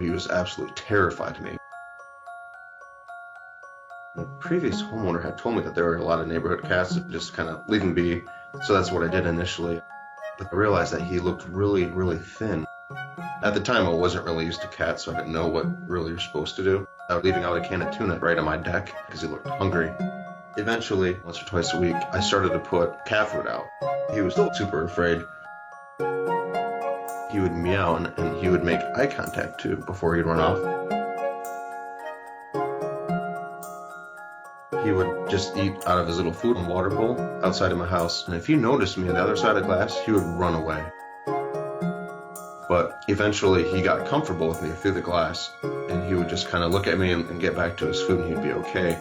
He was absolutely terrified of me. The previous homeowner had told me that there were a lot of neighborhood cats that just kind of leave him be, so that's what I did initially. But I realized that he looked really, really thin. At the time, I wasn't really used to cats, so I didn't know what really you're supposed to do. I was leaving out a can of tuna right on my deck because he looked hungry. Eventually, once or twice a week, I started to put cat food out. He was still super afraid. He would meow and he would make eye contact too before he'd run off. He would just eat out of his little food and water bowl outside of my house. And if he noticed me on the other side of the glass, he would run away. But eventually he got comfortable with me through the glass, and he would just kind of look at me and get back to his food and he'd be okay.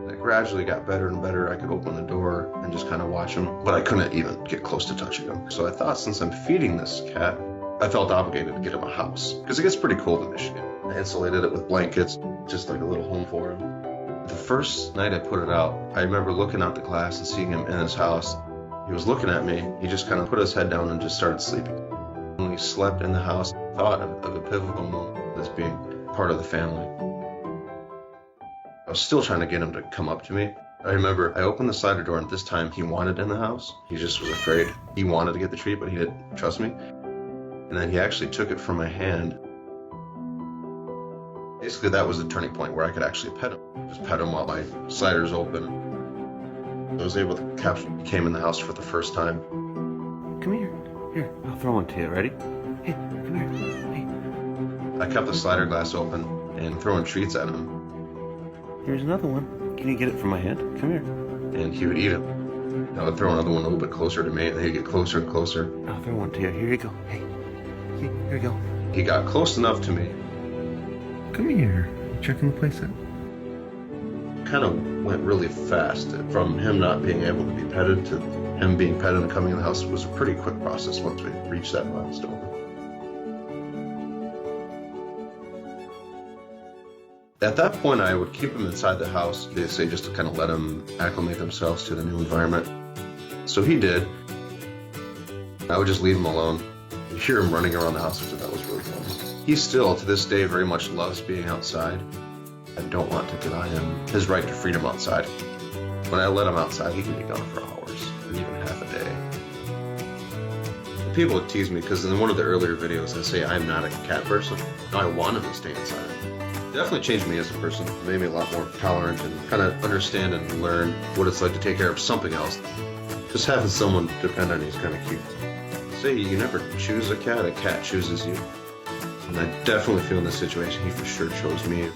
It gradually got better and better. I could open the door and just kind of watch him, but I couldn't even get close to touching him. So I thought, since I'm feeding this cat, I felt obligated to get him a house, because it gets pretty cold in Michigan. I insulated it with blankets, just like a little home for him. The first night I put it out, I remember looking out the glass and seeing him in his house. He was looking at me. He just kind of put his head down and just started sleeping. When we slept in the house, I thought of a pivotal moment as being part of the family. I was still trying to get him to come up to me. I remember I opened the slider door, and this time he wanted in the house. He just was afraid. He wanted to get the treat, but he didn't trust me. And then he actually took it from my hand. Basically, that was the turning point where I could actually pet him. Just pet him while my slider's open. I was able to capture him. He came in the house for the first time. Come here. Here, I'll throw one to you. Ready? Hey, come here. Hey. I kept the slider glass open and throwing treats at him. Here's another one. Can you get it from my hand? Come here. And he would eat it. I would throw another one a little bit closer to me, and he'd get closer and closer. I'll throw one to you. Here you go. Hey, here you go. He got close enough to me. Come here. You checking the place out? Kind of went really fast. From him not being able to be petted to him being petted and coming in the house was a pretty quick process once we reached that milestone. At that point, I would keep him inside the house, they say, just to kind of let him acclimate themselves to the new environment. So he did. I would just leave him alone. You hear him running around the house, which I thought was really funny. He still, to this day, very much loves being outside. I don't want to deny him his right to freedom outside. When I let him outside, he can be gone for hours, or even half a day. People would tease me because in one of the earlier videos I say I'm not a cat person. I want him to stay inside. It definitely changed me as a person. It made me a lot more tolerant and kind of understand and learn what it's like to take care of something else. Just having someone depend on you is kind of cute. Say you never choose a cat chooses you. And I definitely feel in this situation he for sure chose me.